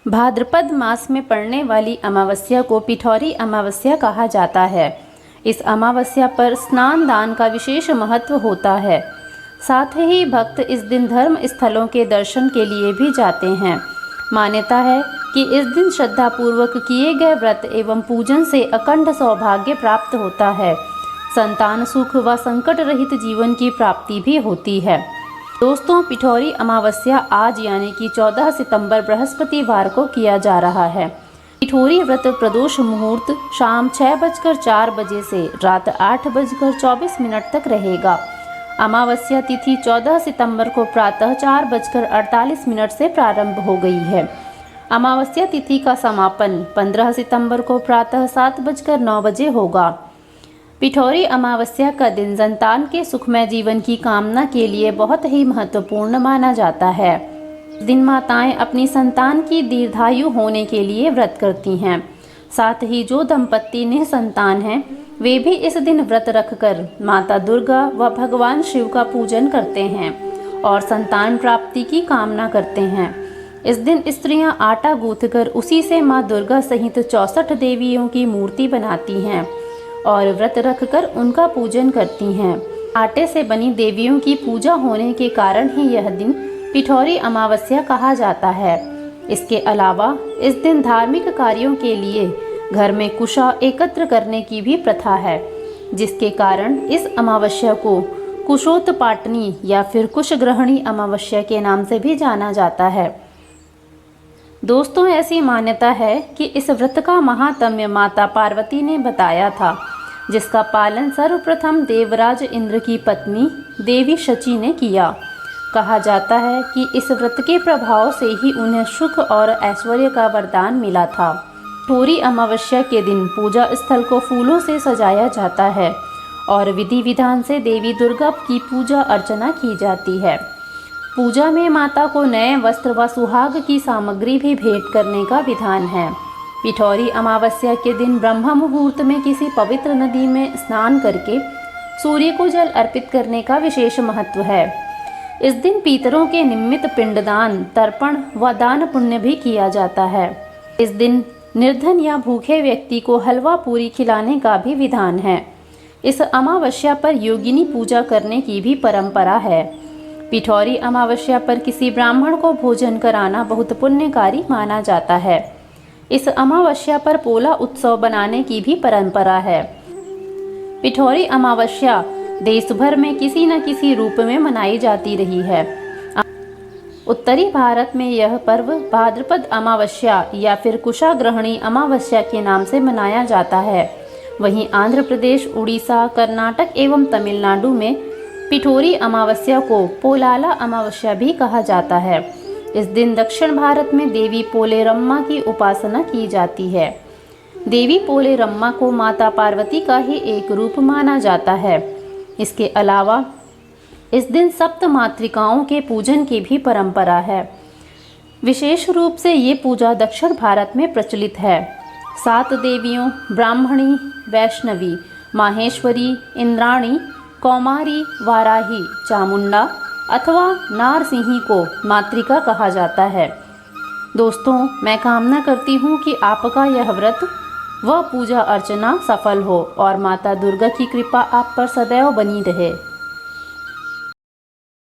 भाद्रपद मास में पड़ने वाली अमावस्या को पिठौरी अमावस्या कहा जाता है। इस अमावस्या पर स्नान दान का विशेष महत्व होता है। साथ ही भक्त इस दिन धर्म स्थलों के दर्शन के लिए भी जाते हैं। मान्यता है कि इस दिन श्रद्धापूर्वक किए गए व्रत एवं पूजन से अखंड सौभाग्य प्राप्त होता है, संतान सुख व संकट रहित जीवन की प्राप्ति भी होती है। दोस्तों, पिठौरी अमावस्या आज यानी कि 14 सितंबर बृहस्पतिवार को किया जा रहा है। पिठौरी व्रत प्रदोष मुहूर्त शाम 6:04 से रात 8:24 तक रहेगा। अमावस्या तिथि 14 सितंबर को प्रातः 4:48 से प्रारंभ हो गई है। अमावस्या तिथि का समापन 15 सितंबर को प्रातः 7:09 होगा। पिठौरी अमावस्या का दिन संतान के सुखमय जीवन की कामना के लिए बहुत ही महत्वपूर्ण माना जाता है। इस दिन माताएं अपनी संतान की दीर्घायु होने के लिए व्रत करती हैं। साथ ही जो दंपत्ति निसंतान हैं वे भी इस दिन व्रत रखकर माता दुर्गा व भगवान शिव का पूजन करते हैं और संतान प्राप्ति की कामना करते हैं। इस दिन स्त्रियां आटा गूंथकर उसी से मां दुर्गा सहित 64 देवियों की मूर्ति बनाती हैं और व्रत रखकर उनका पूजन करती हैं। आटे से बनी देवियों की पूजा होने के कारण ही यह दिन पिठौरी अमावस्या कहा जाता है। इसके अलावा इस दिन धार्मिक कार्यों के लिए घर में कुशा एकत्र करने की भी प्रथा है, जिसके कारण इस अमावस्या को कुशोत्पाटनी या फिर कुशग्रहणी अमावस्या के नाम से भी जाना जाता है। दोस्तों, ऐसी मान्यता है कि इस व्रत का महात्म्य माता पार्वती ने बताया था, जिसका पालन सर्वप्रथम देवराज इंद्र की पत्नी देवी शची ने किया। कहा जाता है कि इस व्रत के प्रभाव से ही उन्हें सुख और ऐश्वर्य का वरदान मिला था। पिठौरी अमावस्या के दिन पूजा स्थल को फूलों से सजाया जाता है और विधि विधान से देवी दुर्गा की पूजा अर्चना की जाती है। पूजा में माता को नए वस्त्र व सुहाग की सामग्री भी भेंट करने का विधान है। पिठौरी अमावस्या के दिन ब्रह्म मुहूर्त में किसी पवित्र नदी में स्नान करके सूर्य को जल अर्पित करने का विशेष महत्व है। इस दिन पितरों के निमित्त पिंडदान, तर्पण व दान पुण्य भी किया जाता है। इस दिन निर्धन या भूखे व्यक्ति को हलवा पूरी खिलाने का भी विधान है। इस अमावस्या पर योगिनी पूजा करने की भी परंपरा है। पिठौरी अमावस्या पर किसी ब्राह्मण को भोजन कराना बहुत पुण्यकारी माना जाता है। इस अमावस्या पर पोला उत्सव बनाने की भी परंपरा है। पिठौरी अमावस्या देश भर में किसी न किसी रूप में मनाई जाती रही है। उत्तरी भारत में यह पर्व भाद्रपद अमावस्या या फिर कुशाग्रहणी अमावस्या के नाम से मनाया जाता है। वहीं आंध्र प्रदेश, उड़ीसा, कर्नाटक एवं तमिलनाडु में पिठौरी अमावस्या को पोलाला अमावस्या भी कहा जाता है। इस दिन दक्षिण भारत में देवी पोलेरम्मा की उपासना की जाती है। देवी पोलेरम्मा को माता पार्वती का ही एक रूप माना जाता है। इसके अलावा इस दिन सप्त मातृकाओं के पूजन की भी परंपरा है। विशेष रूप से ये पूजा दक्षिण भारत में प्रचलित है। 7 देवियों ब्राह्मणी, वैष्णवी, माहेश्वरी, इंद्राणी, कौमारी, वाराही, चामुंडा अथवा नारसिंही को मातृका कहा जाता है। दोस्तों, मैं कामना करती हूँ कि आपका यह व्रत व पूजा अर्चना सफल हो और माता दुर्गा की कृपा आप पर सदैव बनी रहे।